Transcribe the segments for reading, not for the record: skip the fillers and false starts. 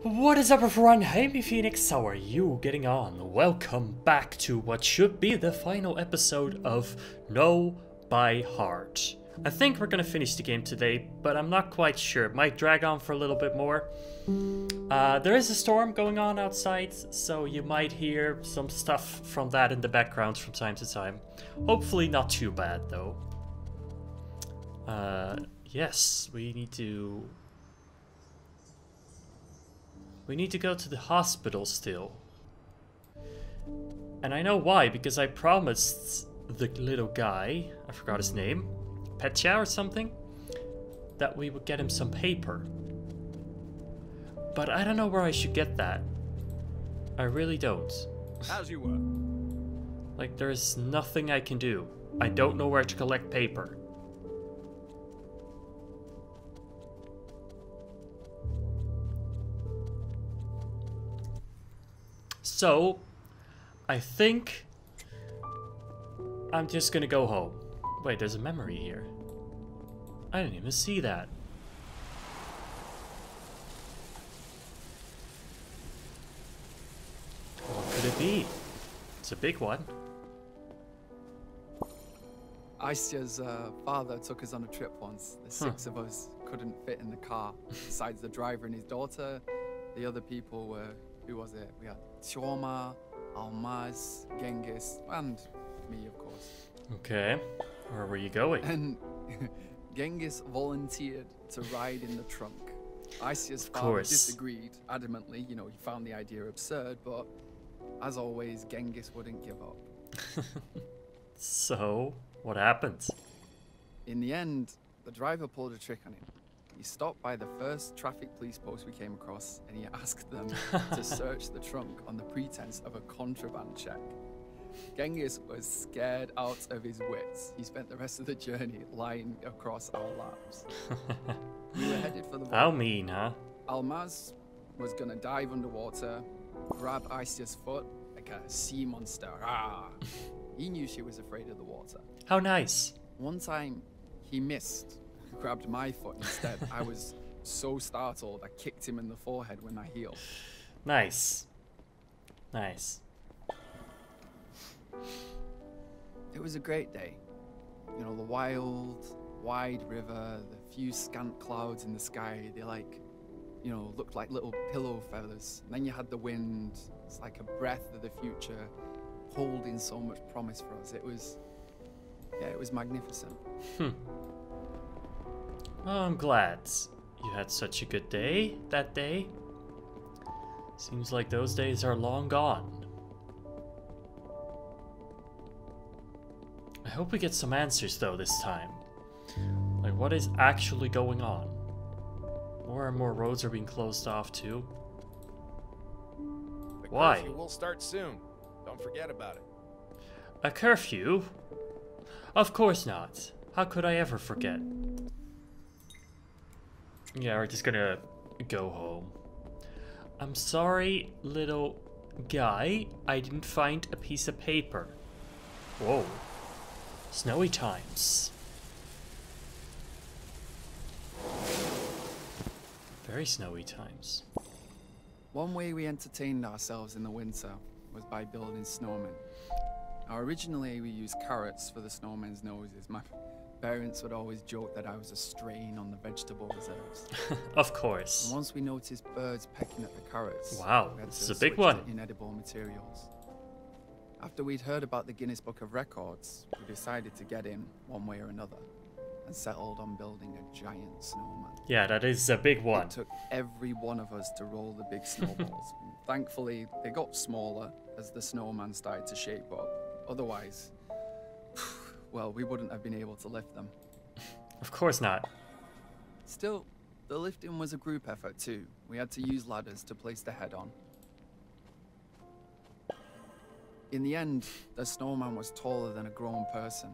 What is up everyone, Amy Phoenix, how are you getting on? Welcome back to what should be the final episode of Know by Heart. I think we're gonna finish the game today, but I'm not quite sure. It might drag on for a little bit more. There is a storm going on outside, so you might hear some stuff from that in the background from time to time. Hopefully not too bad though. Yes, we need to go to the hospital still. And I know why, because I promised the little guy, I forgot his name, Petya or something, that we would get him some paper. But I don't know where I should get that. I really don't. As you were. Like, there's nothing I can do. I don't know where to collect paper. So, I think I'm just gonna go home. Wait, there's a memory here. I didn't even see that. What could it be? It's a big one. Aisya's father took us on a trip once. The six of us couldn't fit in the car. Besides the driver and his daughter, the other people were... Who was it? We had Chioma, Almaz, Genghis, and me, of course. Okay, where were you going? And Genghis volunteered to ride in the trunk. Aisya's father disagreed adamantly. You know, he found the idea absurd, but as always, Genghis wouldn't give up. So, what happened? In the end, the driver pulled a trick on him. He stopped by the first traffic police post we came across and he asked them to search the trunk on the pretense of a contraband check. Genghis was scared out of his wits. He spent the rest of the journey lying across our laps. We were headed for the water. How mean, huh? Almaz was gonna dive underwater, grab Aisya's foot like a sea monster. Ah! He knew she was afraid of the water. How nice. One time, he missed. Grabbed my foot instead. I was so startled, I kicked him in the forehead when I healed. Nice. Nice. It was a great day. You know, the wild, wide river, the few scant clouds in the sky, they looked like little pillow feathers. And then you had the wind. It's like a breath of the future, holding so much promise for us. It was magnificent. Well, I'm glad you had such a good day that day. Seems like those days are long gone. I hope we get some answers though this time. Like, what is actually going on? More and more roads are being closed off too. Why? The curfew will start soon. Don't forget about it. A curfew? Of course not. How could I ever forget? Yeah, we're just gonna go home. I'm sorry, little guy. I didn't find a piece of paper. Whoa. Snowy times. Very snowy times. One way we entertained ourselves in the winter was by building snowmen. Now, originally we used carrots for the snowmen's noses. My parents would always joke that I was a strain on the vegetable reserves. Of course. And once we noticed birds pecking at the carrots, wow, we had this to is a big switch one. to inedible materials. After we'd heard about the Guinness Book of Records, we decided to get in one way or another and settled on building a giant snowman. Yeah, that is a big one. It took every one of us to roll the big snowballs. Thankfully, they got smaller as the snowman started to shape up. Otherwise, well, we wouldn't have been able to lift them. Of course not. Still, the lifting was a group effort too. We had to use ladders to place the head on. In the end, the snowman was taller than a grown person.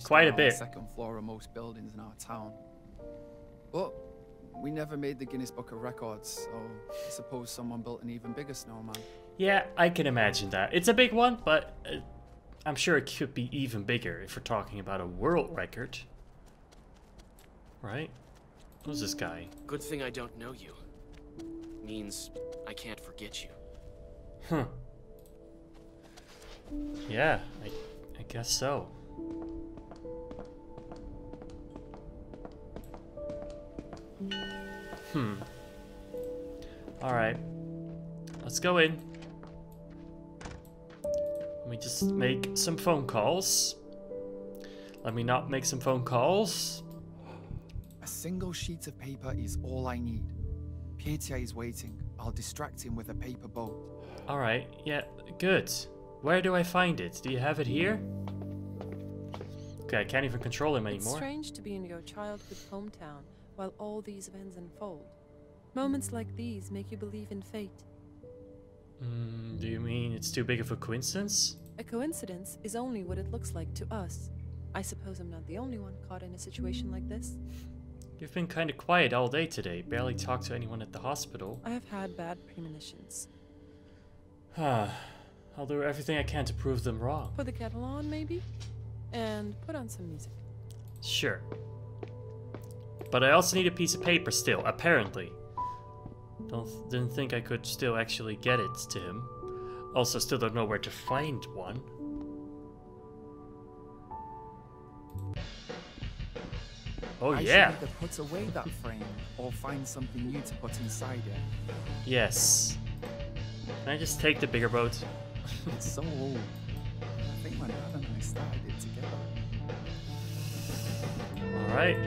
Quite a bit. The second floor of most buildings in our town. But we never made the Guinness Book of Records, so I suppose someone built an even bigger snowman. Yeah, I can imagine that. It's a big one, but I'm sure it could be even bigger if we're talking about a world record. Right? Who's this guy? Good thing I don't know you. means I can't forget you. Huh. Yeah, I guess so. Alright. Let's go in. Let me just make some phone calls. Let me not make some phone calls. A single sheet of paper is all I need. Pietia is waiting. I'll distract him with a paper boat. Alright, yeah, good. Where do I find it? Do you have it here? Okay, I can't even control him It's anymore. strange to be in your childhood hometown while all these events unfold. Moments like these make you believe in fate. Do you mean it's too big of a coincidence? A coincidence is only what it looks like to us. I suppose I'm not the only one caught in a situation like this. You've been kind of quiet all day today. Barely talked to anyone at the hospital. I have had bad premonitions. I'll do everything I can to prove them wrong. Put the kettle on, maybe? And put on some music. Sure. But I also need a piece of paper still, apparently. Didn't think I could still actually get it to him. Also, still don't know where to find one. Oh I yeah. should either put away that frame or find something new to put inside it. Yes. Can I just take the bigger boat? It's so old. I think my dad and I started it together. Alright.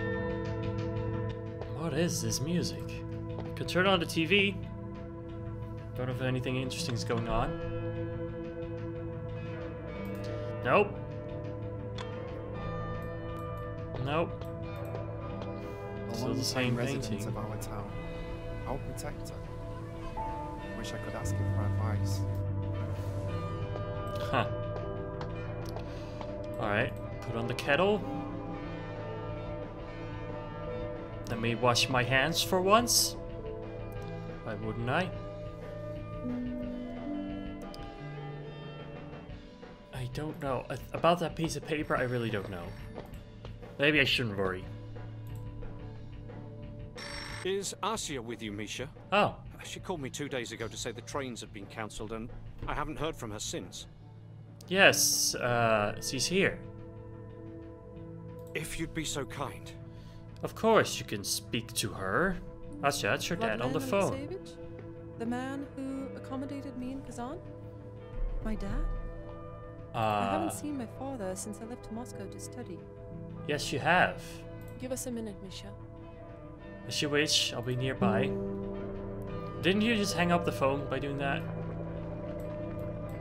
What is this music? I could turn on the TV. Don't know if anything interesting is going on. Nope. Nope. A Still the long-time same resident painting. of our town. Our protector. Wish I could ask him for advice. Huh. Alright, put on the kettle. Let me wash my hands for once. Why wouldn't I? I don't know. About that piece of paper, I really don't know. Maybe I shouldn't worry. Is Asya with you, Misha? Oh, She called me 2 days ago to say the trains had been cancelled, and I haven't heard from her since. yes, she's here. If you'd be so kind. Of course you can speak to her. Asya, it's your dad on the Vladimir phone. Alexeyevich? The man who accommodated me in Kazan? My dad? I haven't seen my father since I left to Moscow to study. Yes, you have. Give us a minute, Misha. As you wish, I'll be nearby. Didn't you just hang up the phone by doing that?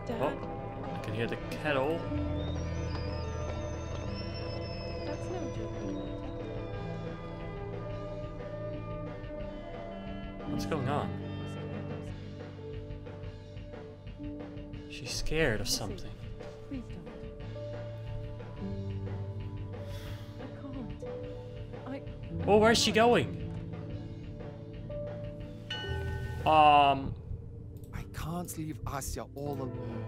Dad, Oh, I can hear the kettle. that's no joke. What's going on? She's scared of something. Please don't. I can't. Oh, where's she going? I can't leave Asya all alone.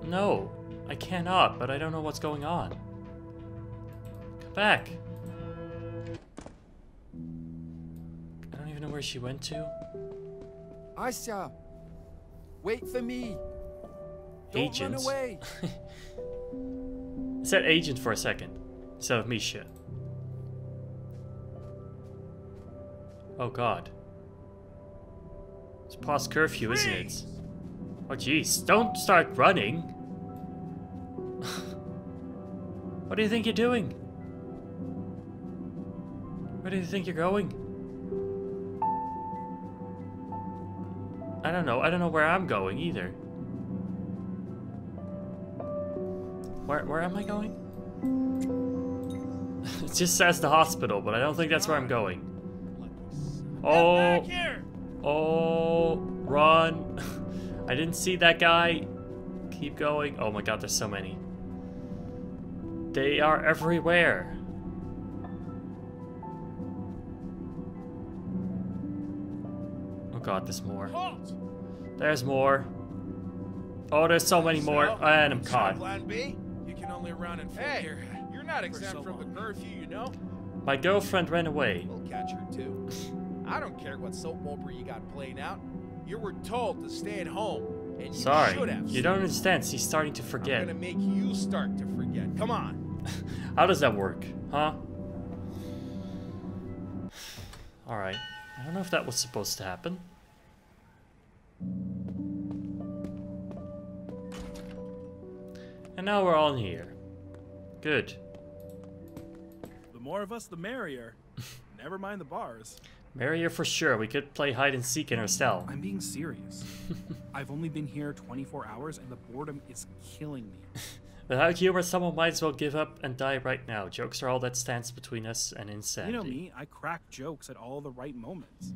No, I cannot, but I don't know what's going on. Come back. I don't even know where she went to. Asya! Wait for me! Don't Agent. run away! I said agent for a second, instead of Misha. Oh god. It's past curfew, isn't it? Oh jeez, don't start running! What do you think you're doing? Where do you think you're going? I don't know where I'm going either. Where am I going? It just says the hospital, but I don't think that's where I'm going. Oh, oh, run. I didn't see that guy. Keep going. Oh my god, there's so many. They are everywhere. Oh god, there's more. There's more. Oh, there's so many more. And I'm caught. Plan B? You can only run in figure. You're not exempt from the curfew, you know? My girlfriend ran away. We'll catch her too. I don't care what soap opera you got playing out. You were told to stay at home, and you should Sorry, have. you don't understand. She's starting to I'm forget. gonna make you start to forget. Come on. How does that work, huh? Alright. I don't know if that was supposed to happen. And now we're all here. Good. The more of us, the merrier. Never mind the bars. Merrier for sure. We could play hide and seek in our cell. I'm being serious. I've only been here 24 hours and the boredom is killing me. Without humor, someone might as well give up and die right now. Jokes are all that stands between us and insanity. You know me, I crack jokes at all the right moments.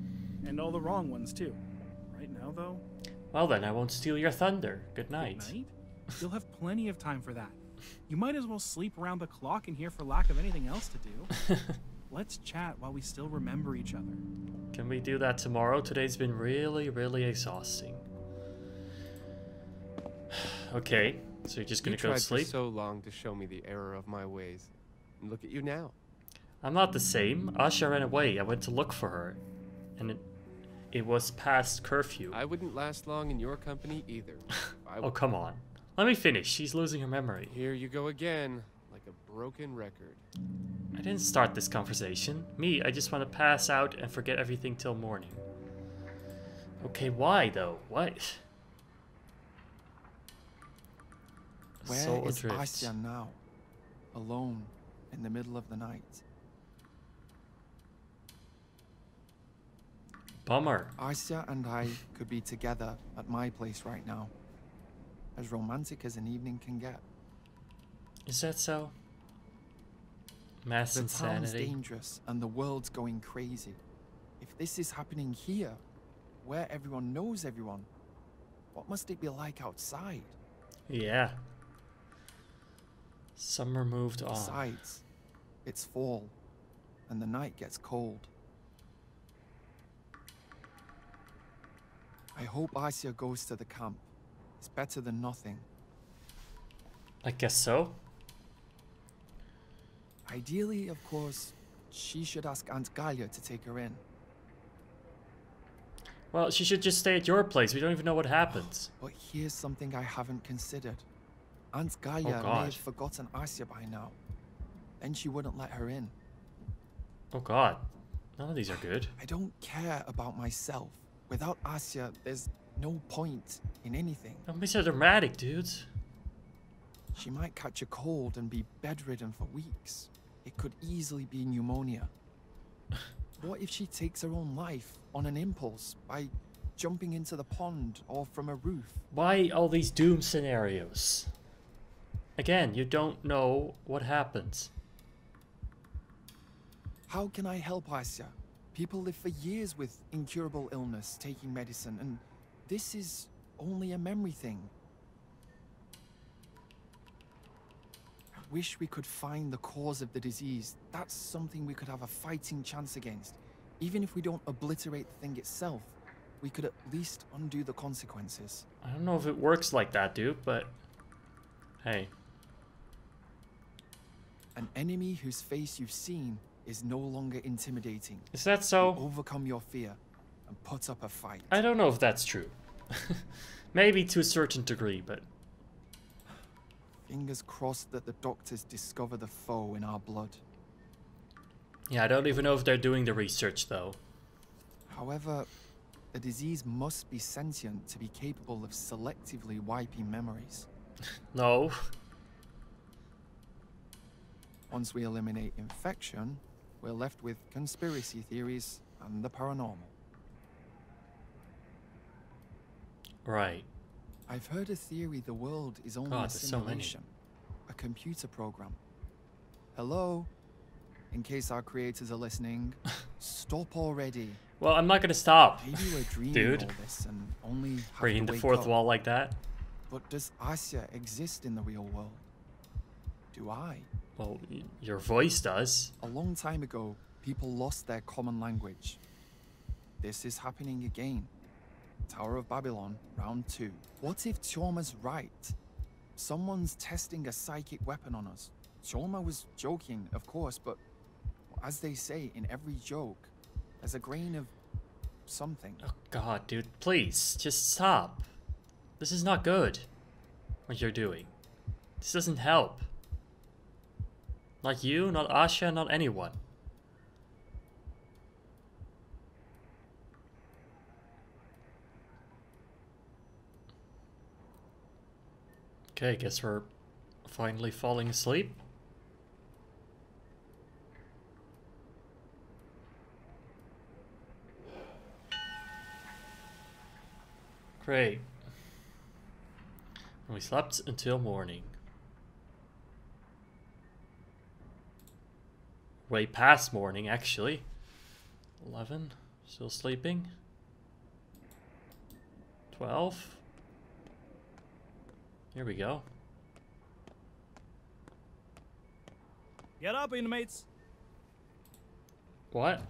And all the wrong ones too. Right now though... Well then, I won't steal your thunder. Good night. Good night? You'll have plenty of time for that. You might as well sleep around the clock in here for lack of anything else to do. Let's chat while we still remember each other. Can we do that tomorrow? Today's been really, really exhausting. Okay, so you're just gonna go to sleep? You tried for so long to show me the error of my ways. And look at you now. I'm not the same. Asya ran away. I went to look for her. And it was past curfew. I wouldn't last long in your company either. Oh, come on. Let me finish. She's losing her memory. Here you go again, like a broken record. I didn't start this conversation. Me, I just want to pass out and forget everything till morning. Okay, why though? What? Where Soul is Adrift. Asya now? Alone, in the middle of the night. Bummer. Asya and I could be together at my place right now. As romantic as an evening can get. Is that so? Mass The town's insanity. dangerous and the world's going crazy. If this is happening here, where everyone knows everyone, what must it be like outside? Yeah. Summer moved on. Besides, it's fall, and the night gets cold. I hope Asya goes to the camp. It's better than nothing. I guess so. Ideally, of course, she should ask Aunt Galia to take her in. Well, she should just stay at your place. We don't even know what happens. But here's something I haven't considered. Aunt Galia may God. have forgotten Asya by now. Then she wouldn't let her in. Oh god. None of these are good. I don't care about myself. Without Asya, there's no point in anything. Don't be so dramatic, dudes. She might catch a cold and be bedridden for weeks. It could easily be pneumonia. What if she takes her own life on an impulse by jumping into the pond or from a roof? Why all these doom scenarios? Again, you don't know what happens. How can I help Asya? People live for years with incurable illness, taking medicine, and this is only a memory thing. I wish we could find the cause of the disease. That's something we could have a fighting chance against. Even if we don't obliterate the thing itself, we could at least undo the consequences. I don't know if it works like that, dude, but hey. An enemy whose face you've seen is no longer intimidating. Is that so? Overcome your fear and put up a fight. I don't know if that's true. Maybe to a certain degree, but... Fingers crossed that the doctors discover the foe in our blood. Yeah, I don't even know if they're doing the research, though. However, the disease must be sentient to be capable of selectively wiping memories. No. Once we eliminate infection, we're left with conspiracy theories and the paranormal. Right. I've heard a theory the world is only God, a there's so many. simulation, a computer program. Hello? In case our creators are listening, stop already. Well, I'm not gonna stop. Maybe we're dreaming Dude. all this and only have Breaking to the wake fourth up. wall like that. But does Asya exist in the real world? Do I? Well, your voice does. A long time ago, people lost their common language. This is happening again. Tower of Babylon, round 2. What if Chorma's right? Someone's testing a psychic weapon on us. Chorma was joking, of course, but as they say in every joke, there's a grain of something. Oh god, dude, please, just stop. This is not good, what you're doing. This doesn't help. Not you, not Asha, not anyone. Okay, guess we're finally falling asleep. Great. And we slept until morning. Way past morning, actually. 11. Still sleeping. 12. Here we go. Get up, inmates. What?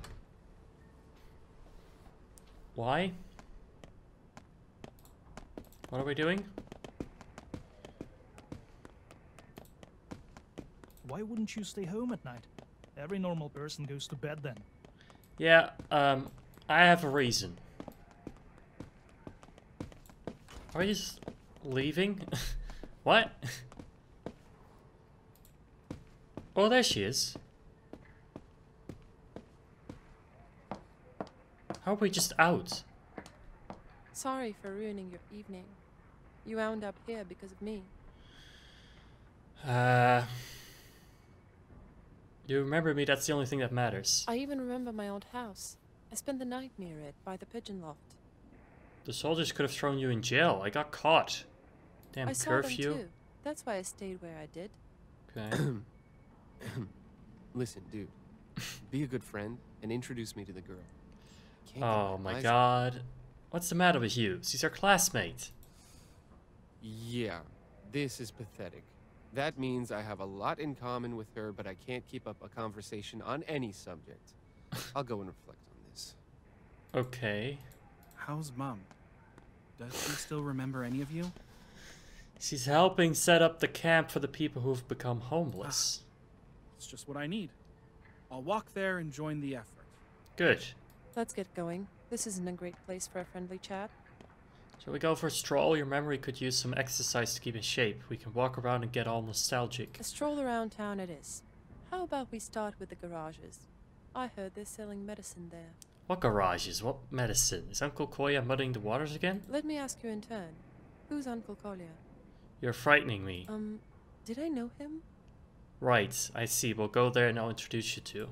Why? What are we doing? Why wouldn't you stay home at night? Every normal person goes to bed then. Yeah, I have a reason. Are we just leaving? What? Oh, there she is. How are we just out? Sorry for ruining your evening. You wound up here because of me. You remember me, that's the only thing that matters. I even remember my old house. I spent the night near it, by the pigeon loft. The soldiers could have thrown you in jail. I got caught. Damn I saw curfew. them too. That's why I stayed where I did. Okay. Listen, dude. Be a good friend and introduce me to the girl. Can't Oh get my eyes- god. What's the matter with you? She's our classmate. Yeah, this is pathetic. That means I have a lot in common with her, but I can't keep up a conversation on any subject. I'll go and reflect on this. Okay. How's Mom? Does she still remember any of you? She's helping set up the camp for the people who've become homeless. It's just what I need. I'll walk there and join the effort. Good. Let's get going. This isn't a great place for a friendly chat. Shall we go for a stroll? Your memory could use some exercise to keep in shape. We can walk around and get all nostalgic. A stroll around town it is. How about we start with the garages? I heard they're selling medicine there. What garages? What medicine? Is Uncle Koya muddying the waters again? Let me ask you in turn. Who's Uncle Kolya? You're frightening me. Did I know him? Right, I see. We'll go there and I'll introduce you to.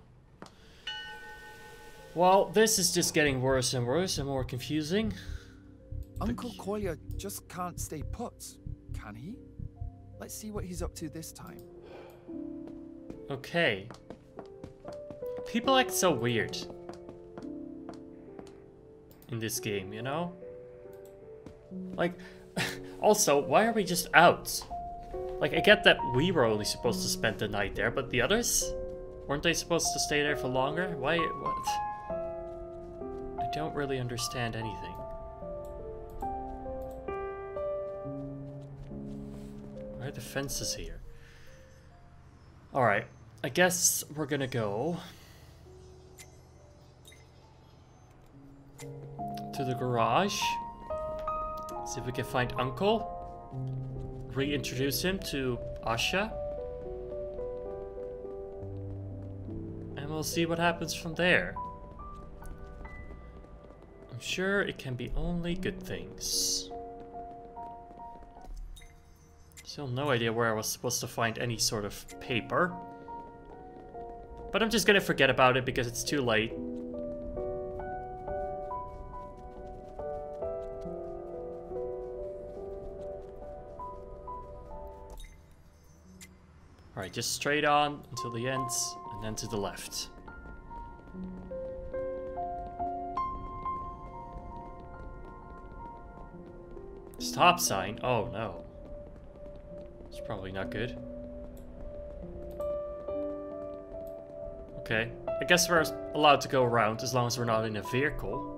Well, this is just getting worse and worse and more confusing. Uncle Kolya just can't stay put, can he? Let's see what he's up to this time. Okay. People act so weird in this game, you know? Like, also, why are we just out? Like, I get that we were only supposed to spend the night there, but the others? Weren't they supposed to stay there for longer? Why, what? I don't really understand anything. Why are the fences here? Alright, I guess we're gonna go to the garage. See if we can find Uncle. Reintroduce him to Asha. And we'll see what happens from there. I'm sure it can be only good things. Still no idea where I was supposed to find any sort of paper. But I'm just gonna forget about it because it's too late. Alright, just straight on until the end, and then to the left. Stop sign? Oh no. It's probably not good. Okay, I guess we're allowed to go around as long as we're not in a vehicle.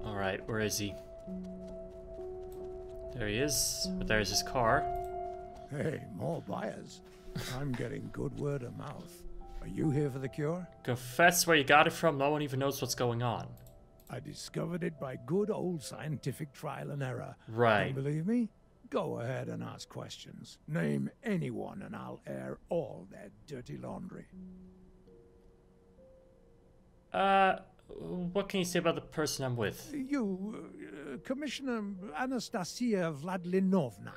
Alright, where is he? There he is, but there's his car. Hey, more buyers. I'm getting good word of mouth. Are you here for the cure? Confess where you got it from. No one even knows what's going on. I discovered it by good old scientific trial and error. Right. Don't believe me? Go ahead and ask questions. Name anyone and I'll air all their dirty laundry. What can you say about the person I'm with? You, Commissioner Anastasia Vladlinovna,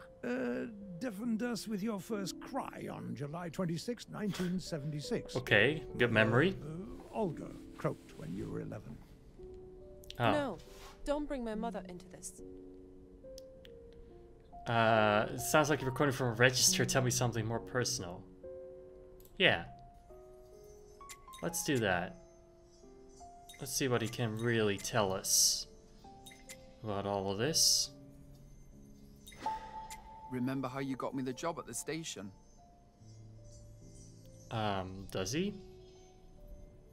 deafened us with your first cry on July 26, 1976. Okay, good memory. Olga croaked when you were 11. Oh. No, don't bring my mother into this. It sounds like you're recording from a register. Tell me something more personal. Yeah. Let's do that. Let's see what he can really tell us about all of this. Remember how you got me the job at the station? Does he?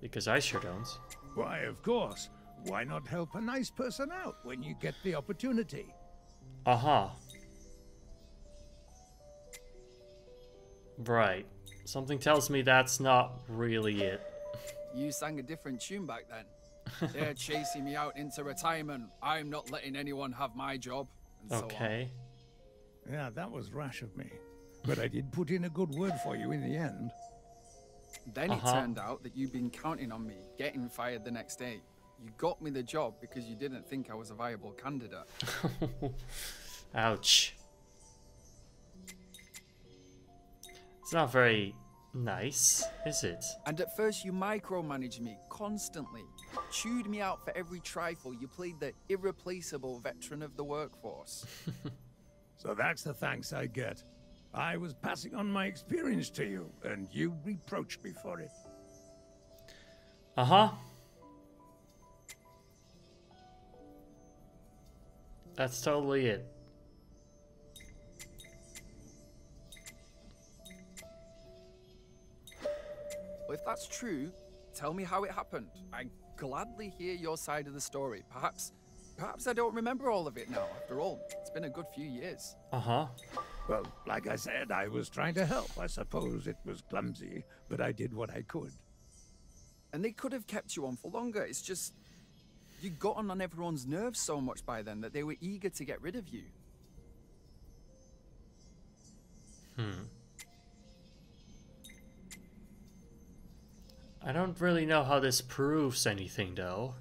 Because I sure don't. Why, of course. Why not help a nice person out when you get the opportunity? Uh-huh. Right. Something tells me that's not really it. You sang a different tune back then. They're chasing me out into retirement. I'm not letting anyone have my job. And okay. So on. Yeah, that was rash of me. But I did put in a good word for you in the end. Then it turned out that you'd been counting on me getting fired the next day. You got me the job because you didn't think I was a viable candidate. Ouch. It's not very nice, is it? And at first you micromanaged me constantly. Chewed me out for every trifle. You played the irreplaceable veteran of the workforce. So that's the thanks I get. I was passing on my experience to you, and you reproached me for it. Uh-huh. That's totally it. Well, if that's true, tell me how it happened. I gladly hear your side of the story. Perhaps I don't remember all of it now. After all, it's been a good few years. Uh-huh. Well, like I said, I was trying to help. I suppose it was clumsy, but I did what I could. And they could have kept you on for longer. It's just, you got on everyone's nerves so much by then that they were eager to get rid of you. I don't really know how this proves anything, though.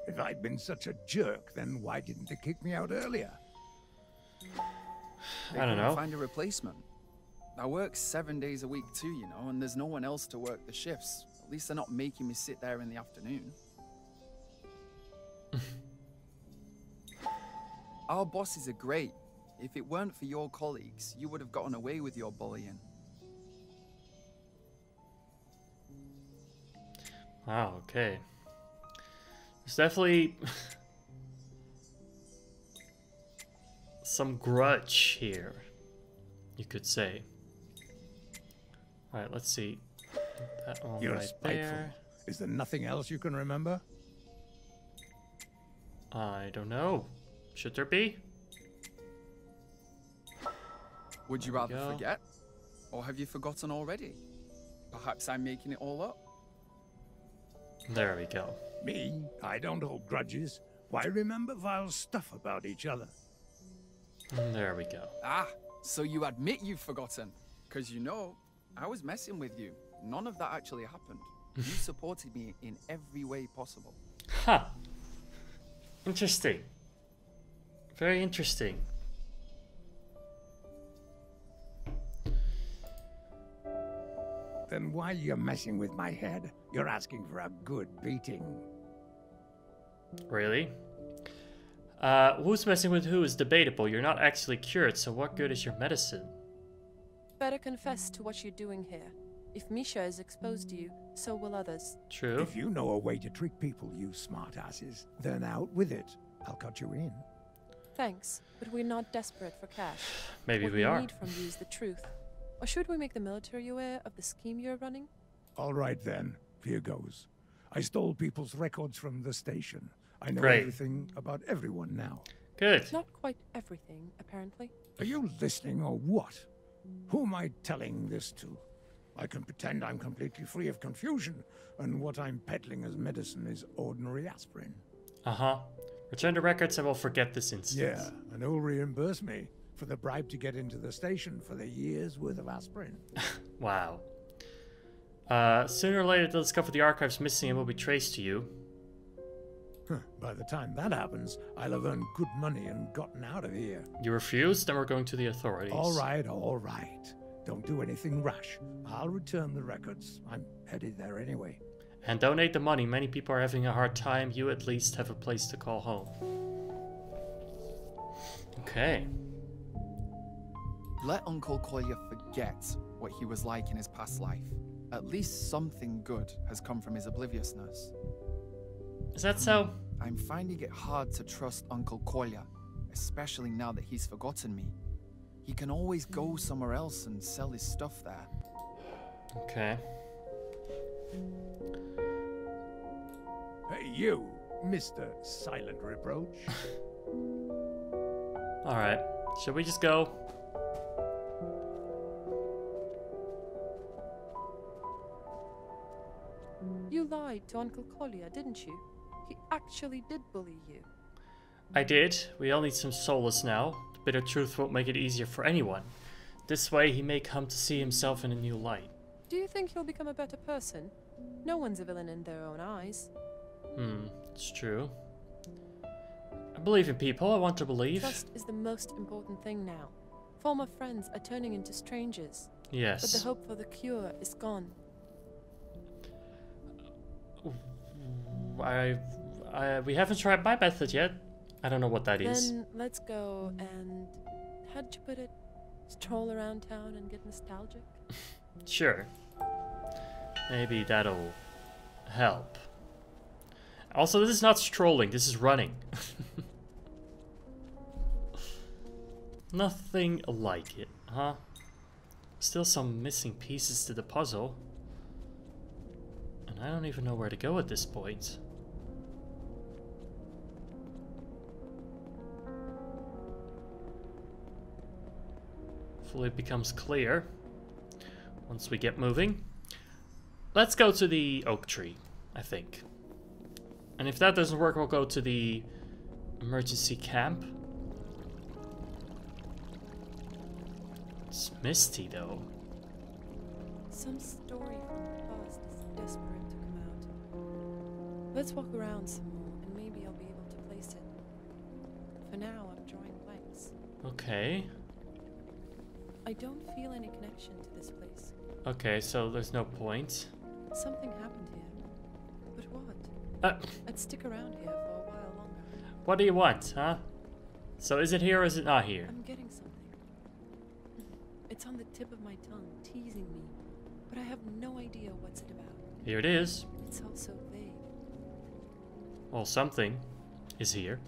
If I'd been such a jerk, then why didn't they kick me out earlier? I don't know. Find a replacement. I work 7 days a week too, you know, and there's no one else to work the shifts. At least they're not making me sit there in the afternoon. Our bosses are great. If it weren't for your colleagues, you would have gotten away with your bullying. Wow, okay. There's definitely some grudge here, you could say. Alright, let's see. That one You're right spiteful. there. Is there nothing else you can remember? I don't know. Should there be? Would you rather go. forget? Or have you forgotten already? Perhaps I'm making it all up? There we go. Me? I don't hold grudges. Why remember vile stuff about each other? There we go. Ah, so you admit you've forgotten. Because you know, I was messing with you. None of that actually happened. You supported me in every way possible. Ha! Interesting. Very interesting. Then why are you messing with my head? You're asking for a good beating. Really? Who's messing with who is debatable. You're not actually cured, so what good is your medicine? Better confess to what you're doing here. If Misha is exposed to you, so will others. True. If you know a way to trick people, you smartasses, then out with it. I'll cut you in. Thanks, but we're not desperate for cash. Maybe what we are. need from you is the truth. Or should we make the military aware of the scheme you're running? All right then, here goes. I stole people's records from the station. I know Great. everything about everyone now. Good. Not quite everything, apparently. Are you listening or what? Who am I telling this to? I can pretend I'm completely free of confusion, and what I'm peddling as medicine is ordinary aspirin. Uh-huh. Return the records and we'll forget this instance. Yeah, and who'll reimburse me for the bribe to get into the station for the year's worth of aspirin? Wow. Sooner or later they'll discover the archive's missing and will be traced to you. By the time that happens, I'll have earned good money and gotten out of here. You refuse, then we're going to the authorities. All right, all right. Don't do anything rash. I'll return the records. I'm headed there anyway. And donate the money. Many people are having a hard time. You at least have a place to call home. Okay. Let Uncle Kolya forget what he was like in his past life. At least something good has come from his obliviousness. Is that so? I'm finding it hard to trust Uncle Kolya, especially now that he's forgotten me. He can always go somewhere else and sell his stuff there. Okay. Hey, you, Mr. Silent Reproach. Alright. Shall we just go? You lied to Uncle Kolya, didn't you? He actually did bully you. I did. We all need some solace now. The bitter truth won't make it easier for anyone. This way he may come to see himself in a new light. Do you think he'll become a better person? No one's a villain in their own eyes. It's true. I believe in people. I want to believe. Trust is the most important thing now. Former friends are turning into strangers. Yes. But the hope for the cure is gone. We haven't tried my method yet. I don't know what that is. Then let's go and, how'd you put it, stroll around town and get nostalgic? Sure. Maybe that'll help. Also, this is not strolling, this is running. Nothing like it, huh? Still some missing pieces to the puzzle. And I don't even know where to go at this point. Hopefully it becomes clear once we get moving. Let's go to the oak tree, I think. And if that doesn't work, we'll go to the emergency camp. It's misty though. Some story from the past is desperate to come out. Let's walk around some more and maybe I'll be able to place it. For now, I'm drawing blanks. Okay. I don't feel any connection to this place. Okay, so there's no point. Something happened here. But what? I'd stick around here for a while longer. What do you want, huh? So is it here or is it not here? I'm getting something. It's on the tip of my tongue, teasing me. But I have no idea what's it about. Here it is. It's all so vague. Well, something is here.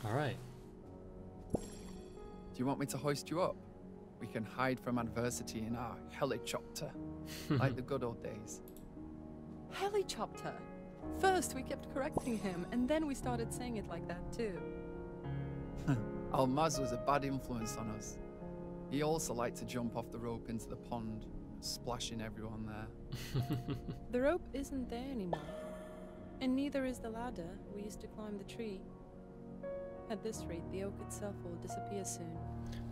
Alright. Do you want me to hoist you up? We can hide from adversity in our helicopter, like the good old days. Helicopter! First we kept correcting him, and then we started saying it like that too. Almaz was a bad influence on us. He also liked to jump off the rope into the pond, splashing everyone there. The rope isn't there anymore. And neither is the ladder we used to climb the tree. At this rate, the oak itself will disappear soon.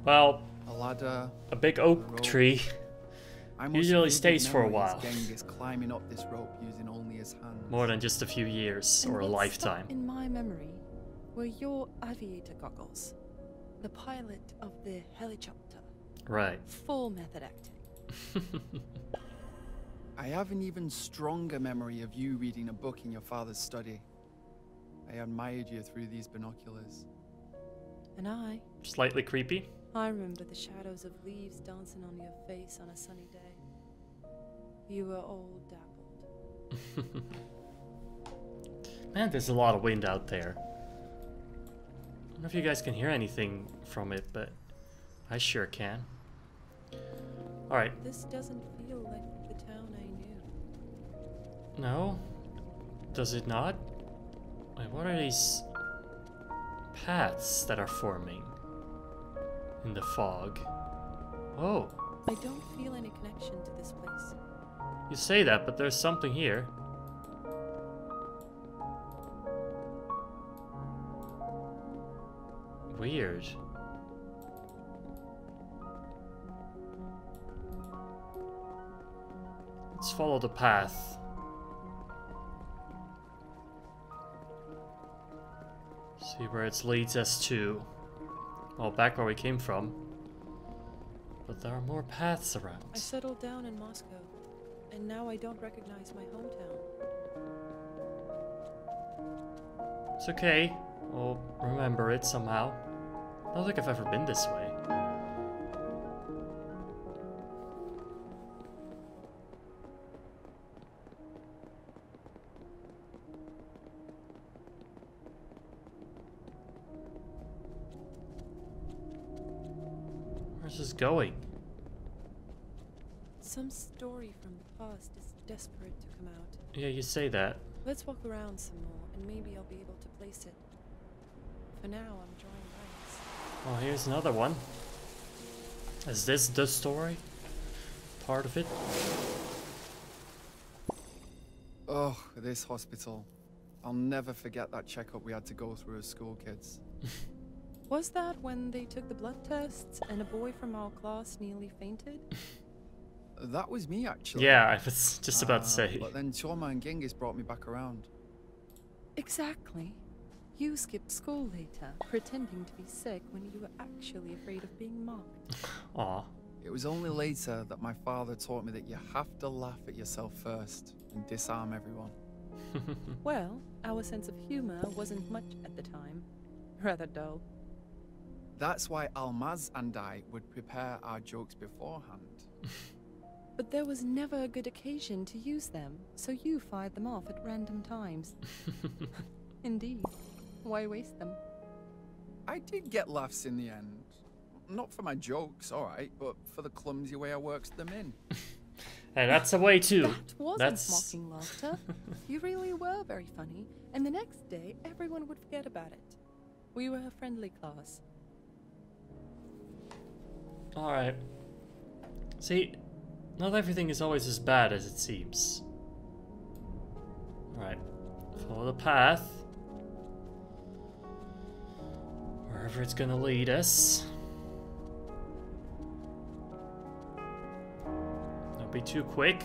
Well, a ladder, a big oak tree usually stays for a while. Genghis climbing up this rope using only his hands. More than just a few years or a lifetime. In my memory were your aviator goggles, the pilot of the helicopter. Right. Full method acting. I have an even stronger memory of you reading a book in your father's study. I admired you through these binoculars. And I? Slightly creepy. I remember the shadows of leaves dancing on your face on a sunny day. You were all dappled. Man, there's a lot of wind out there. don't know if you guys can hear anything from it, but I sure can. Alright. This doesn't feel like the town I knew. No? Does it not? Wait, what are these paths that are forming in the fog? Oh. I don't feel any connection to this place. You say that, but there's something here. Weird. Let's follow the path. See where it leads us to. Well, back where we came from. But there are more paths around. I settled down in Moscow, and now I don't recognize my hometown. It's okay. We'll remember it somehow. I don't think I've ever been this way. Where's this going? Some story from the past is desperate to come out. Yeah, you say that. Let's walk around some more, and maybe I'll be able to place it. For now, I'm drawing blanks. Oh, here's another one. Is this the story? Part of it? Oh, this hospital. I'll never forget that checkup we had to go through as school kids. Was that when they took the blood tests and a boy from our class nearly fainted? That was me, actually. Yeah, I was just about to say. But then Choma and Genghis brought me back around. Exactly. You skipped school later, pretending to be sick when you were actually afraid of being mocked. Aw. It was only later that my father taught me that you have to laugh at yourself first and disarm everyone. Well, our sense of humor wasn't much at the time. Rather dull. That's why Almaz and I would prepare our jokes beforehand. But there was never a good occasion to use them, so you fired them off at random times. Indeed. Why waste them? I did get laughs in the end. Not for my jokes, alright, but for the clumsy way I worked them in. Hey, that's a way too. That wasn't mocking laughter. You really were very funny, and the next day everyone would forget about it. We were a friendly class. Alright. See, not everything is always as bad as it seems. Alright. Follow the path. Wherever it's gonna lead us. Don't be too quick.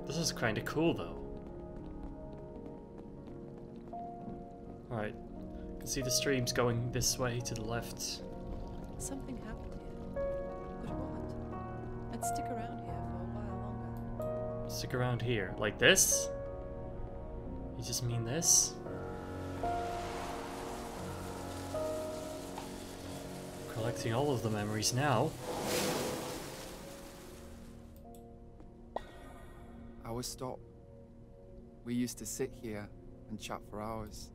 This is kinda cool though. Alright. You can see the streams going this way to the left. Something happened here. But what? I'd stick around here for a while longer. Stick around here. Like this? You just mean this? Collecting all of the memories now. I was stopped. We used to sit here and chat for hours.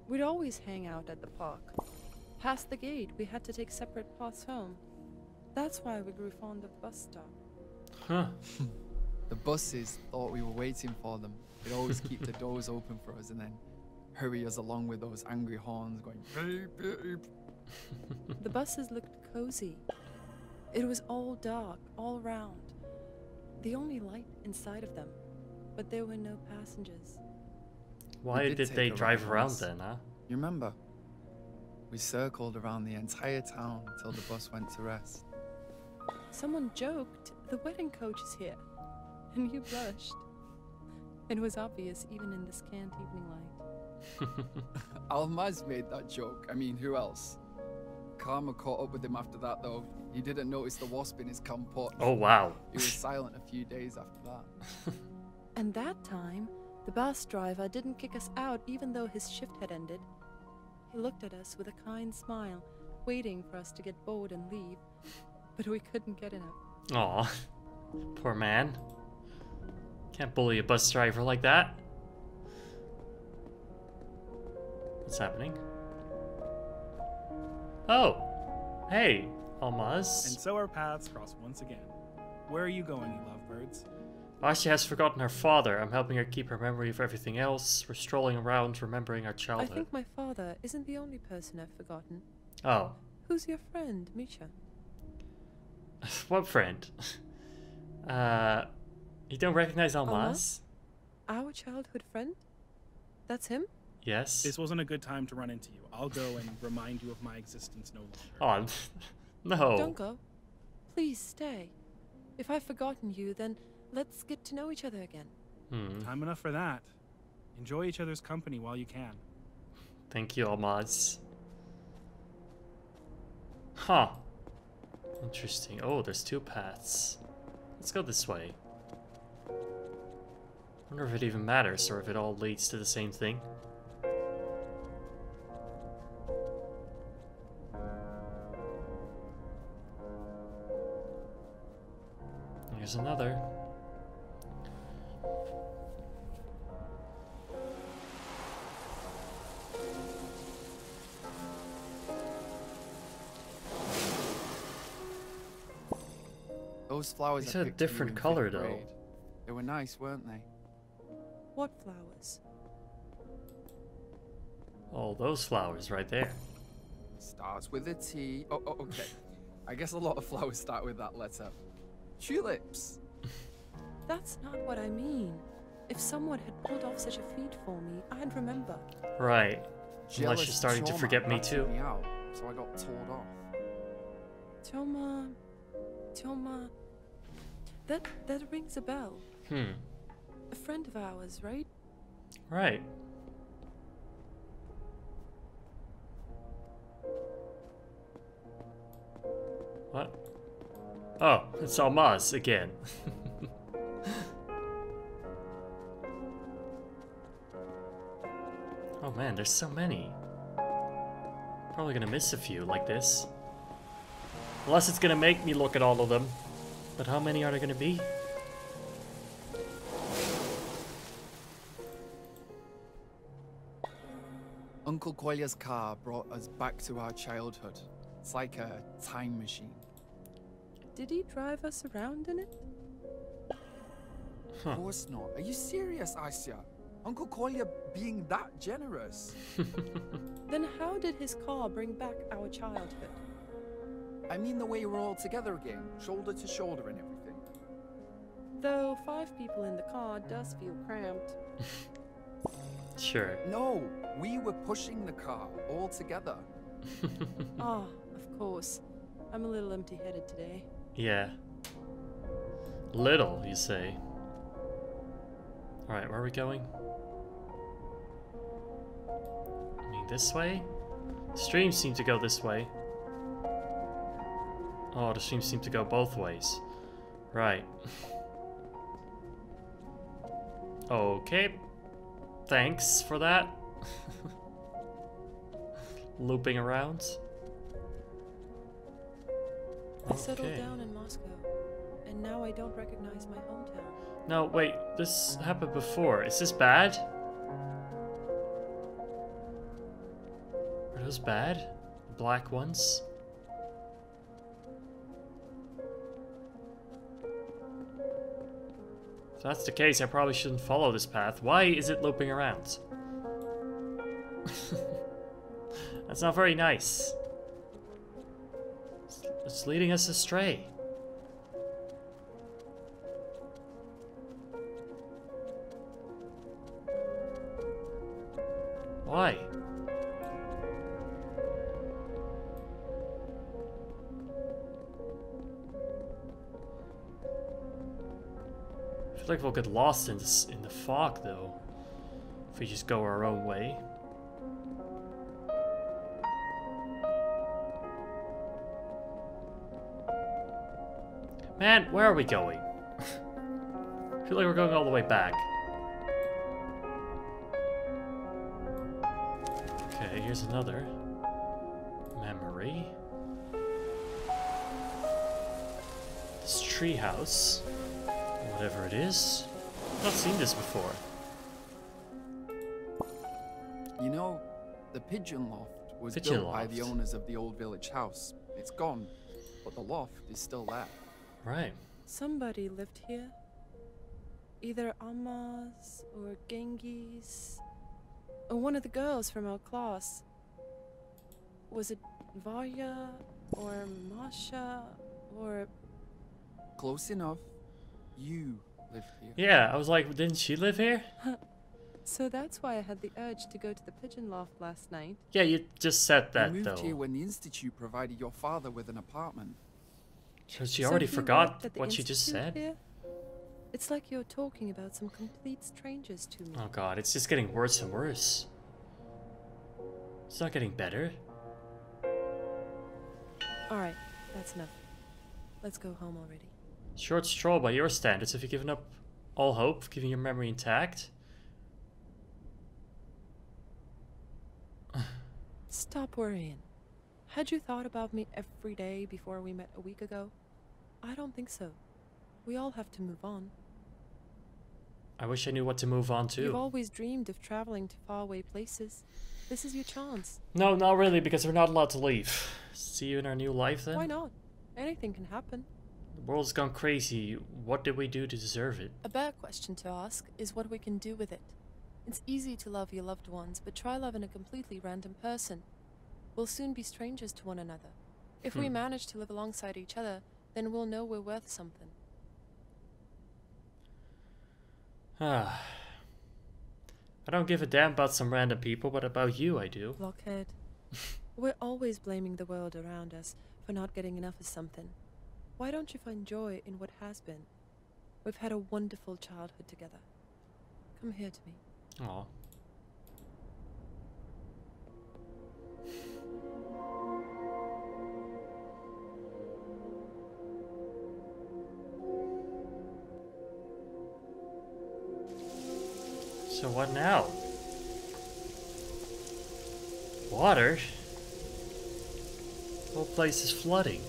We'd always hang out at the park. Past the gate, we had to take separate paths home. That's why we grew fond of bus stop. Huh. The buses thought we were waiting for them. They'd always keep the doors open for us and then hurry us along with those angry horns going beep, beep. The buses looked cozy. It was all dark, all around. The only light inside of them. But there were no passengers. Why did they drive around then, huh? You remember? We circled around the entire town until the bus went to rest. Someone joked, the wedding coach is here. And you blushed. It was obvious even in the scant evening light. Almaz made that joke. I mean, who else? Karma caught up with him after that, though. He didn't notice the wasp in his compot. Oh, wow. He was silent a few days after that. And that time, the bus driver didn't kick us out even though his shift had ended. He looked at us with a kind smile, waiting for us to get bored and leave. But we couldn't get enough. Aw. Poor man. Can't bully a bus driver like that. What's happening? Oh! Hey, Almaz. And so our paths cross once again. Where are you going, you lovebirds? Asya has forgotten her father. I'm helping her keep her memory of everything else. We're strolling around, remembering our I childhood. think my father isn't the only person I've forgotten. Oh. Who's your friend, Misha? What friend? You don't recognize Almaz? Almaz? Our childhood friend? That's him? Yes. This wasn't a good time to run into you. I'll go and remind you of my existence no longer. Oh, no. Don't go. Please stay. If I've forgotten you, then let's get to know each other again. Time enough for that. Enjoy each other's company while you can. Thank you, Almaz. Huh. Interesting. Oh, there's two paths. Let's go this way. Wonder if it even matters or if it all leads to the same thing. Here's another. Those flowers These I are a picked for you different in color, fifth though. grade. They were nice, weren't they? What flowers? Oh, those flowers right there. Starts with a T. Oh, okay. I guess a lot of flowers start with that letter. Tulips. That's not what I mean. If someone had pulled off such a feat for me, I'd remember. Right. Unless Jealous you're starting to Choma forget me ratted too. Me out, so I got told off. Toma. That rings a bell. A friend of ours, right? Right. What? Oh, it's Almaz again. Oh man, there's so many. Probably gonna miss a few like this. Unless it's gonna make me look at all of them. But how many are there gonna be? Uncle Kolya's car brought us back to our childhood. It's like a time machine. Did he drive us around in it? Of course not. Are you serious, Asya? Uncle Kolya being that generous? Then how did his car bring back our childhood? I mean the way we're all together again, shoulder to shoulder and everything. Though 5 people in the car does feel cramped. Sure. No, we were pushing the car all together. Ah, of course. I'm a little empty-headed today. Yeah. Little, you say. Alright, where are we going? I mean, this way? Streams seem to go this way. Oh, the streams seem to go both ways. Right. Okay. Thanks for that. Looping around. I settled down in Moscow, and now I don't recognize my hometown. No, wait, this happened before. Is this bad? Are those bad? The black ones? If that's the case, I probably shouldn't follow this path. Why is it looping around? That's not very nice. It's leading us astray. Why? I feel like we'll get lost in this, in the fog, though, if we just go our own way. Man, where are we going? I feel like we're going all the way back. Okay, here's another memory. This treehouse, whatever it is. I've not seen this before. You know, the pigeon loft was Pigeon built by the loft. owners of the old village house. It's gone, but the loft is still there. Right. Somebody lived here. Either Amas or Genghis, or one of the girls from our class. Was it Varya or Masha or... Close enough. You lived here. Yeah, I was like, didn't she live here? So that's why I had the urge to go to the pigeon loft last night. Yeah, you just said You that moved though. here when the institute provided your father with an apartment. So she So already he forgot worked at the what she just institute said? here? It's like you're talking about some complete strangers to me. Oh god, it's just getting worse and worse. It's not getting better. Alright, that's enough. Let's go home already. Short straw by your standards. Have you given up all hope, keeping your memory intact? Stop worrying. Had you thought about me every day before we met a week ago? I don't think so. We all have to move on. I wish I knew what to move on You've to. always dreamed of traveling to faraway places. This is your chance. No, not really, because we're not allowed to leave. See you in our new life then? Why not? Anything can happen. The world's gone crazy. What did we do to deserve it? A better question to ask is what we can do with it. It's easy to love your loved ones, but try loving a completely random person. We'll soon be strangers to one another. If we manage to live alongside each other, then we'll know we're worth something. Ah. I don't give a damn about some random people, but about you I do. Blockhead. We're always blaming the world around us for not getting enough of something. Why don't you find joy in what has been? We've had a wonderful childhood together. Come here to me. Aw. So what now? Water? The whole place is flooding.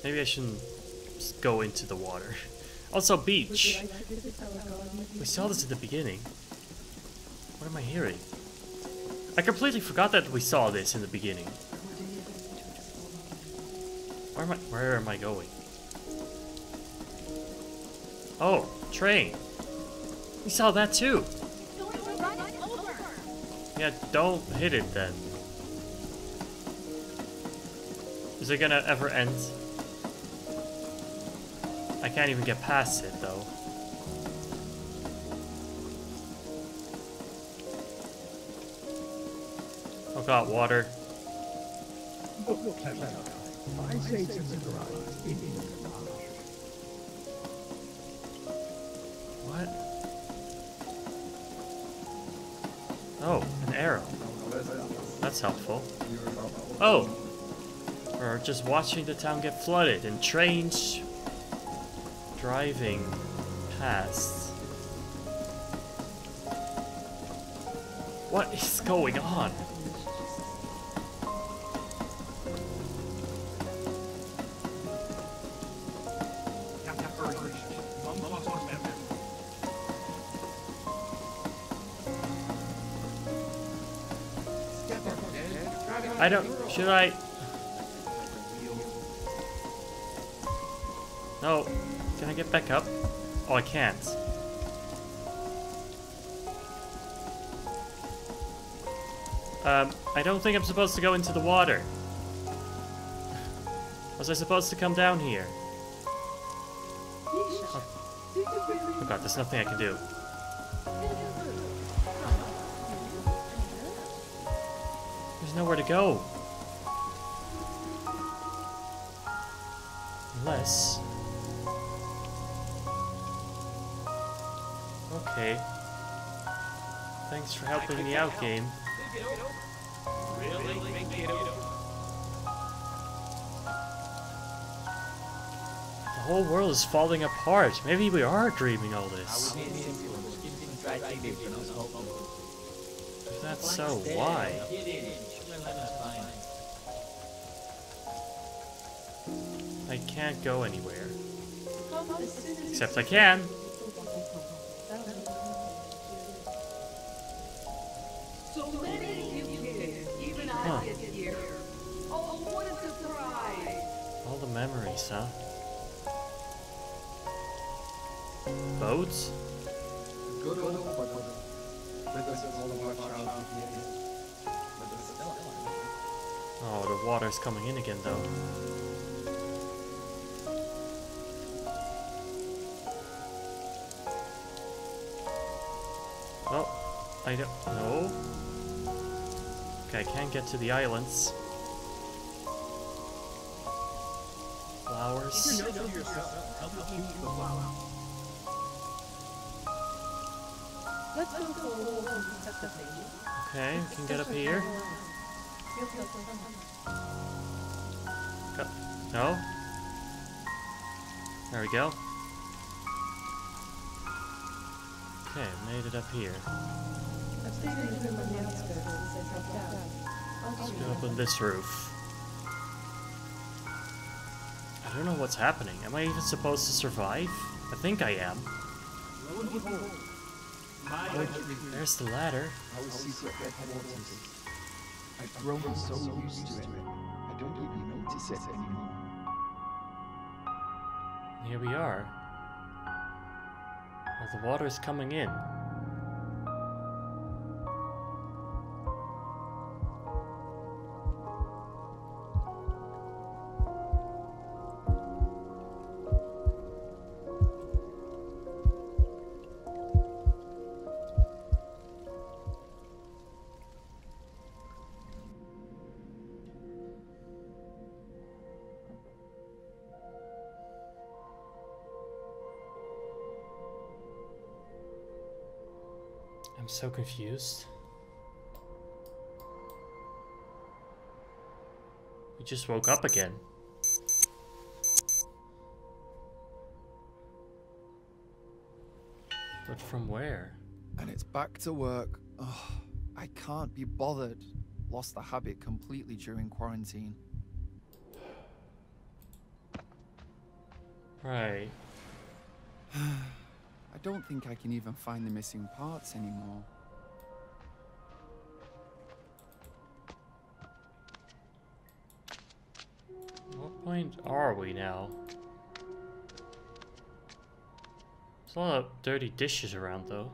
Maybe I shouldn't just go into the water. Also, beach. We saw this at the beginning. What am I hearing? I completely forgot that we saw this in the beginning. Where am I going? Oh, train. We saw that too. Yeah, don't hit it then. Is it gonna ever end? I can't even get past it though. Oh god, water. I say to the garage, in the garage. What? Oh, an arrow. That's helpful. Oh! We're just watching the town get flooded and trains driving past. What is going on? I don't... Should I... No. Can I get back up? Oh, I can't. I don't think I'm supposed to go into the water. Was I supposed to come down here? Oh god, there's nothing I can do. There's nowhere to go. Unless... Okay. Thanks for helping me out, game. The whole world is falling apart. Maybe we are dreaming all this. If that's so, why? I can't go anywhere. Except I can. So many new kids, even I get here. Oh, what a surprise! All the memories, huh? Boats? Good old Pueblo. With us all of our childhood years. With us still. Oh, the water's coming in again, though. Oh, I don't know. Okay, I can't get to the islands. Flowers. Let's go for a walk and set the thing. Okay, we can get up here. Go. No? There we go. Okay, made it up here. Let's go up on this roof. I don't know what's happening. Am I even supposed to survive? I think I am. There's the ladder. Our secret headquarters. I've grown so used to it, I don't even notice it anymore. Here we are. Well, the water's coming in. I'm so confused. We just woke up again. But from where? And it's back to work. Ugh, I can't be bothered. Lost the habit completely during quarantine. Right. I don't think I can even find the missing parts anymore. What point are we now? There's a lot of dirty dishes around, though.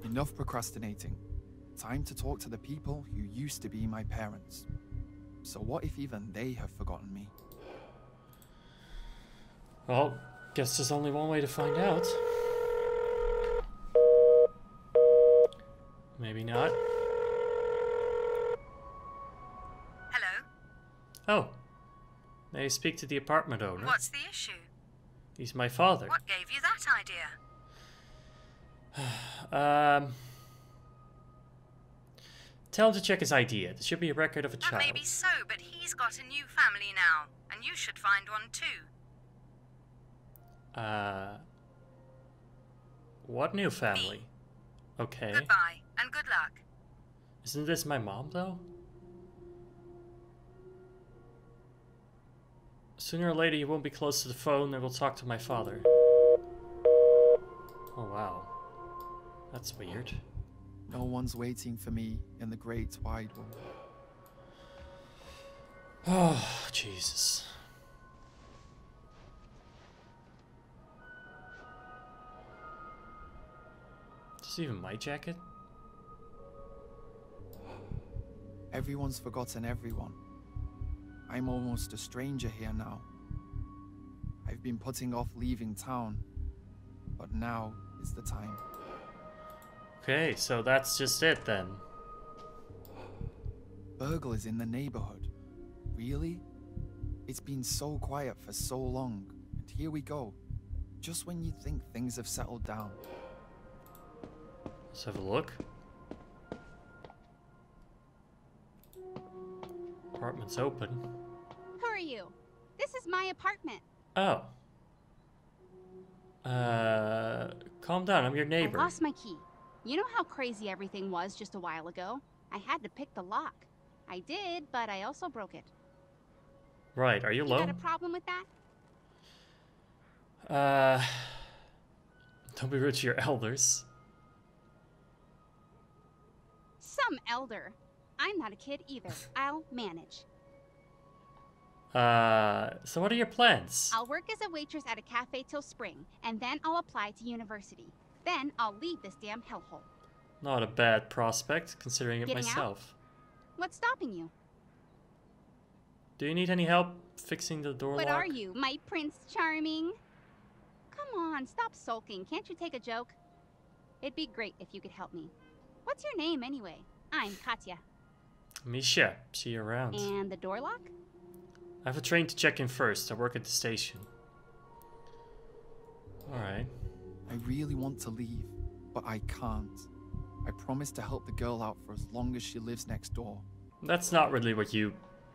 Enough procrastinating. Time to talk to the people who used to be my parents. So what if even they have forgotten me? Well, guess there's only one way to find out. Maybe not. Hello? Oh. May I speak to the apartment owner? What's the issue? He's my father. What gave you that idea? Tell him to check his ID. There should be a record of a child. That may be so, but he's got a new family now, and you should find one too. What new family? Me. Okay. Goodbye, and good luck. Isn't this my mom, though? Sooner or later, you won't be close to the phone, and we'll talk to my father. Oh, wow. That's weird. No one's waiting for me in the great wide world. Oh, Jesus. Is this even my jacket? Everyone's forgotten everyone. I'm almost a stranger here now. I've been putting off leaving town, but now is the time. Okay, so that's just it then. Burglars in the neighborhood. Really? It's been so quiet for so long, and here we go. Just when you think things have settled down. Let's have a look. Apartment's open. Who are you? This is my apartment. Oh. Calm down, I'm your neighbor. I lost my key. You know how crazy everything was just a while ago? I had to pick the lock. I did, but I also broke it. Right, are you You got alone? a problem with that? Don't be rude to your elders. Some elder. I'm not a kid either. I'll manage. So what are your plans? I'll work as a waitress at a cafe till spring, and then I'll apply to university. Then I'll leave this damn hellhole. Not a bad prospect, considering it Getting myself. What's stopping you? Do you need any help fixing the door What lock? are you, my Prince Charming? Come on, stop sulking. Can't you take a joke? It'd be great if you could help me. What's your name, anyway? I'm Katya. Misha, see you around. And the door lock? I have a train to check in first. I work at the station. Alright. I really want to leave, but I can't. I promised to help the girl out for as long as she lives next door. That's not really what you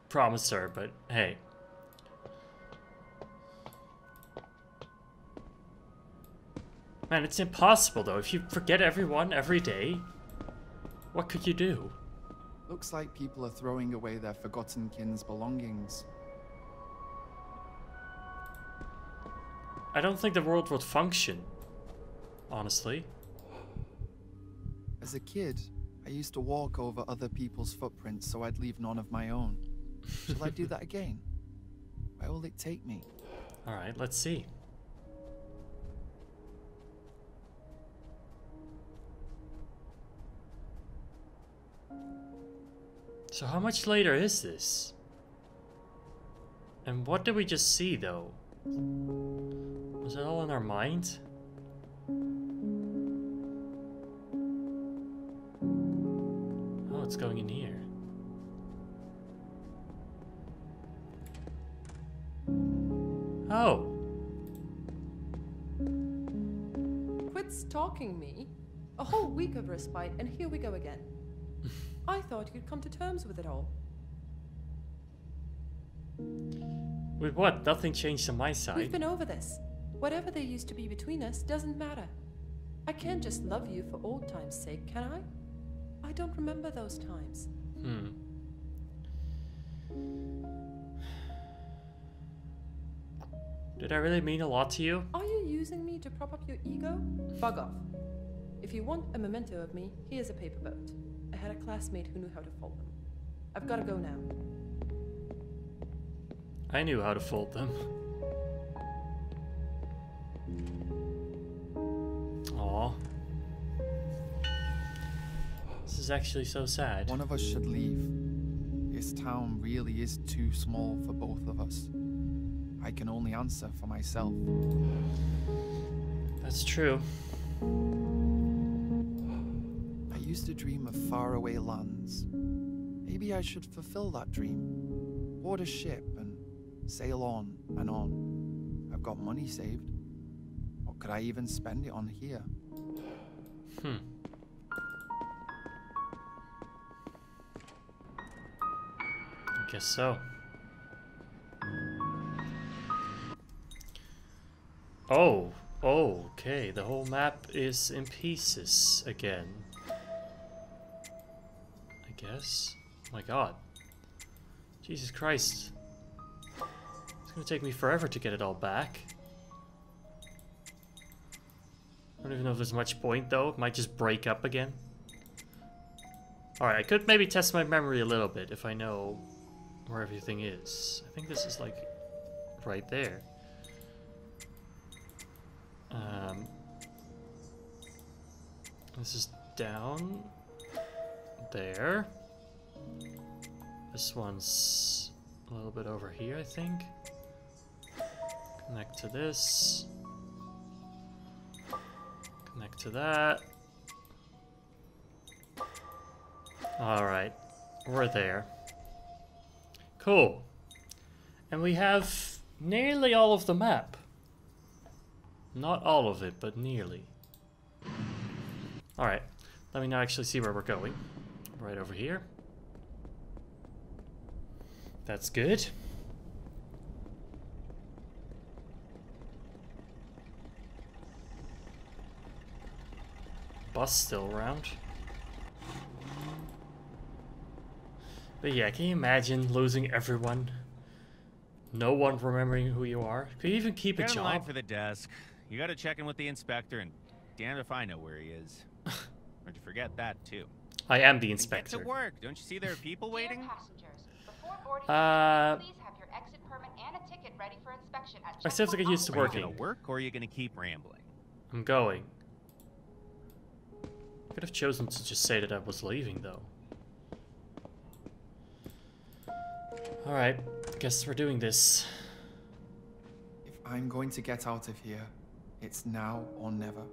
promised her, but hey. Man, it's impossible though. If you forget everyone every day, what could you do? Looks like people are throwing away their forgotten kin's belongings. I don't think the world would function, honestly. As a kid, I used to walk over other people's footprints so I'd leave none of my own. Shall I do that again? Where will it take me? Alright, let's see. So how much later is this? And what did we just see though? Was it all in our mind? Oh, it's going in here. Oh. Quit stalking me. A whole week of respite, and here we go again. I thought you'd come to terms with it all. With what? Nothing changed on my We've side. been over this. Whatever there used to be between us doesn't matter. I can't just love you for old time's sake, can I? I don't remember those times. Did I really mean a lot to you? Are you using me to prop up your ego? Bug off. If you want a memento of me, here's a paper boat. I had a classmate who knew how to fold them. I've gotta go now. I knew how to fold them. Aw. This is actually so sad. One of us should leave. This town really is too small for both of us. I can only answer for myself. That's true. I used to dream of faraway lands. Maybe I should fulfill that dream. Board a ship and sail on and on. I've got money saved. What could I even spend it on here? I guess so. Oh, okay. The whole map is in pieces again. I guess. Oh my god. Jesus Christ. It's gonna take me forever to get it all back. I don't even know if there's much point though. It might just break up again. Alright, I could maybe test my memory a little bit if I know where everything is. I think this is like right there. This is down there. This one's a little bit over here, I think. Connect to this. Connect to that. Alright, we're there. Cool. And we have nearly all of the map. Not all of it, but nearly. Alright, let me now actually see where we're going. Right over here. That's good. Bus still around. But yeah, can you imagine losing everyone? No one remembering who you are? Could you even keep a Get in line job? for the desk. You gotta check in with the inspector, and damned if I know where he is. Don't you forget that, too. I am the Get inspector. to work. Don't you see there are people waiting? Please have your exit permit and a ticket ready for inspection at I still have to get used to working. Are you gonna work, or are you gonna keep rambling? I'm going. Could have chosen to just say that I was leaving, though. Alright, guess we're doing this. If I'm going to get out of here, it's now or never.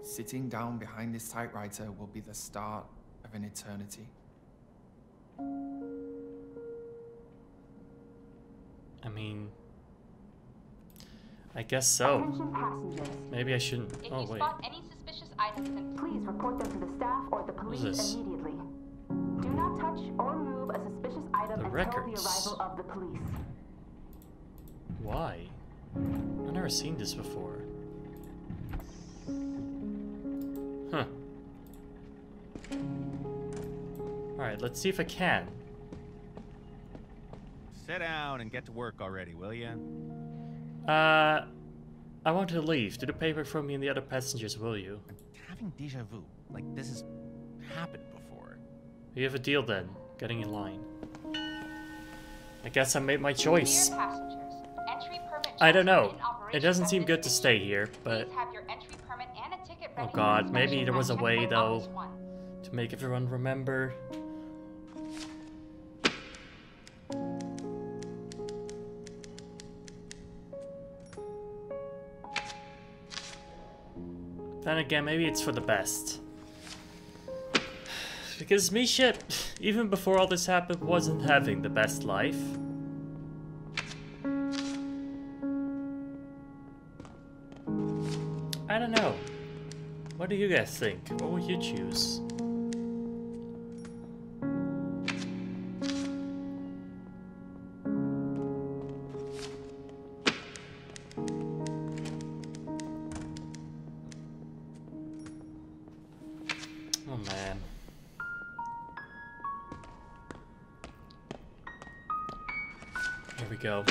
Sitting down behind this typewriter will be the start of an eternity. I mean... I guess so. Attention passengers. Maybe I shouldn't... If Oh, you wait. spot any suspicious items, then please report them to the staff or the What is police this? immediately. Do not touch or move a suspicious item The until records. the arrival of the police. Why? I've never seen this before. Huh. Alright, let's see if I can. Sit down and get to work already, will you? I want to leave. Do the paperwork from me and the other passengers, will you? I'm having deja vu. Like, this has happened before. We have a deal then. Getting in line. I guess I made my choice. Dear passengers, entry permit I don't checks know. in operation It doesn't at seem this good to station. stay here, but... Please have your entry permit and a ticket Oh ready for god, maybe inspection there was a at way checkpoint though office 1. to make everyone remember. Then again, maybe it's for the best. Because Misha, even before all this happened, wasn't having the best life. I don't know. What do you guys think? What would you choose? Oh man. Here we go.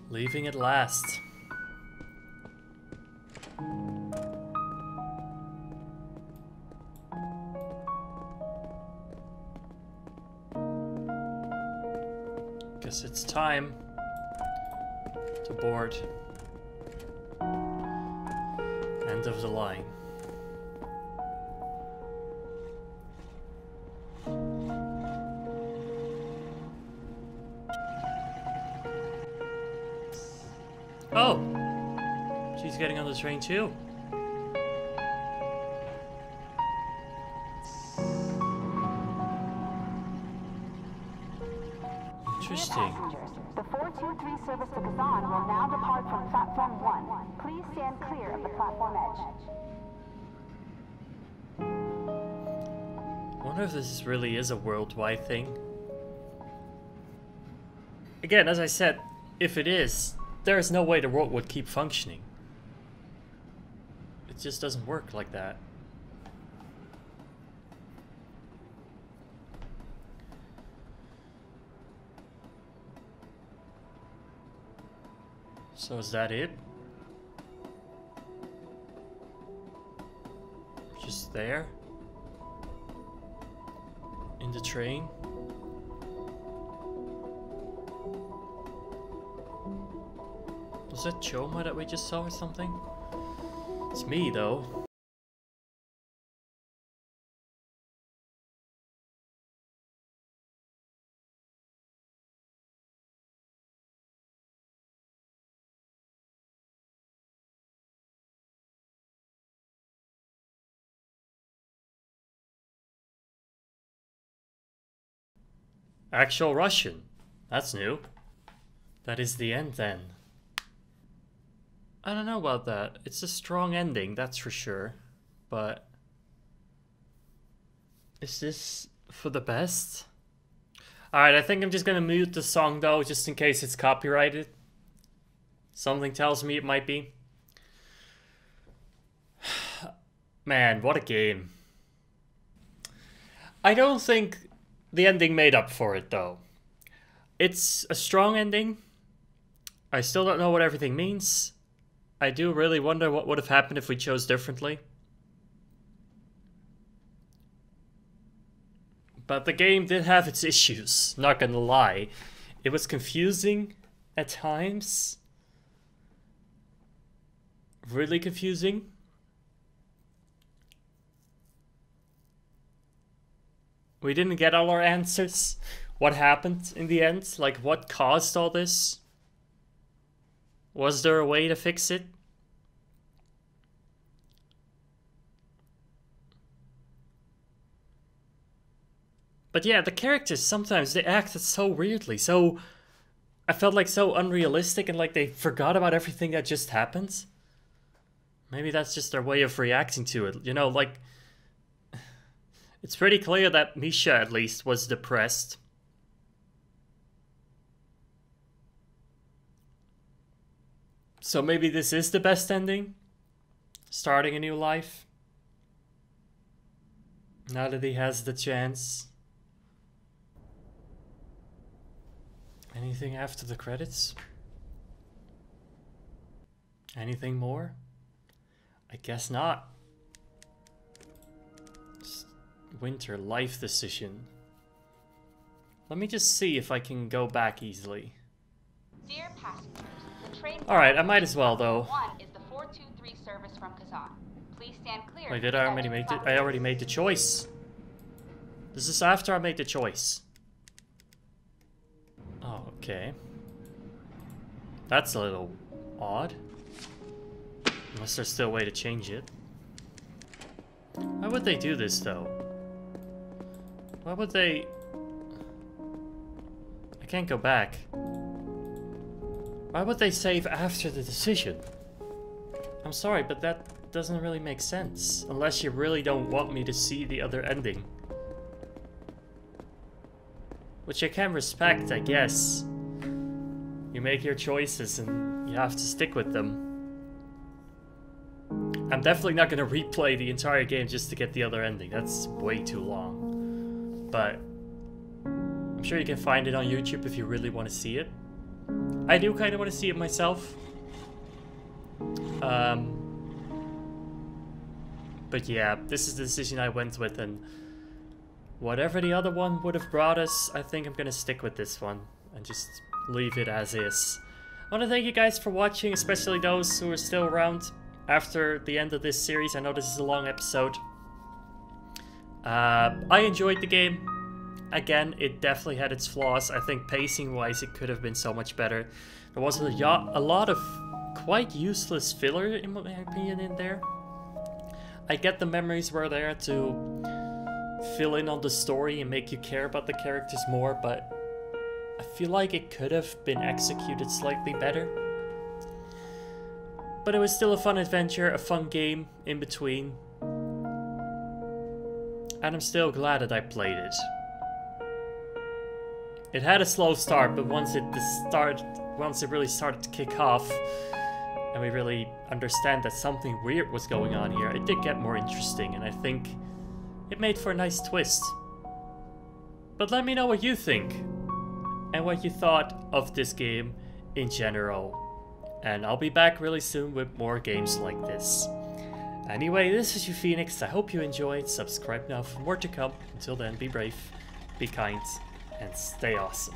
Leaving at last. Guess it's time to board. End of the line. Oh! She's getting on the train too. Interesting. Passengers, the 423 service to Kazan will now depart from platform 1. Please stand clear of the platform edge. I wonder if this really is a worldwide thing. Again, as I said, if it is, there is no way the world would keep functioning. It just doesn't work like that. So is that it? Just there? In the train? Was that Choma that we just saw or something? It's me though. Actual Russian. That's new. That is the end then. I don't know about that. It's a strong ending, that's for sure. But is this for the best? Alright, I think I'm just gonna mute the song though, just in case it's copyrighted. Something tells me it might be. Man, what a game. I don't think the ending made up for it, though. It's a strong ending. I still don't know what everything means. I do really wonder what would have happened if we chose differently. But the game did have its issues, not gonna lie. It was confusing at times. Really confusing. We didn't get all our answers. What happened in the end? Like, what caused all this? Was there a way to fix it? But yeah, the characters sometimes, they acted so weirdly, so... I felt like so unrealistic and like they forgot about everything that just happened. Maybe that's just their way of reacting to it. You know, like... It's pretty clear that Misha, at least, was depressed. So maybe this is the best ending? Starting a new life? Now that he has the chance. Anything after the credits? Anything more? I guess not. Winter life decision. Let me just see if I can go back easily. Dear passengers, the train Alright, I might as well though. 1 is the 423 service from Kazan. Please stand clear. Wait, did I already make it? I already made the choice. This is after I made the choice. Oh, okay. That's a little odd. Unless there's still a way to change it. Why would they do this though? Why would they... I can't go back. Why would they save after the decision? I'm sorry, but that doesn't really make sense. Unless you really don't want me to see the other ending. Which I can respect, I guess. You make your choices and you have to stick with them. I'm definitely not gonna replay the entire game just to get the other ending. That's way too long. But I'm sure you can find it on YouTube if you really want to see it. I do kind of want to see it myself. But yeah, this is the decision I went with, and whatever the other one would have brought us, I think I'm gonna stick with this one and just leave it as is. I want to thank you guys for watching, especially those who are still around after the end of this series. I know this is a long episode. I enjoyed the game. Again, it definitely had its flaws. I think pacing-wise, it could have been so much better. There was a lot of quite useless filler, in my opinion, in there. I get the memories were there to fill in on the story and make you care about the characters more, but I feel like it could have been executed slightly better. But it was still a fun adventure, a fun game in between. And I'm still glad that I played it. It had a slow start, but once it really started to kick off, and we really understand that something weird was going on here, it did get more interesting, and I think it made for a nice twist. But let me know what you think, and what you thought of this game in general. And I'll be back really soon with more games like this. Anyway, this is Phoenix. I hope you enjoyed. Subscribe now for more to come. Until then, be brave, be kind, and stay awesome.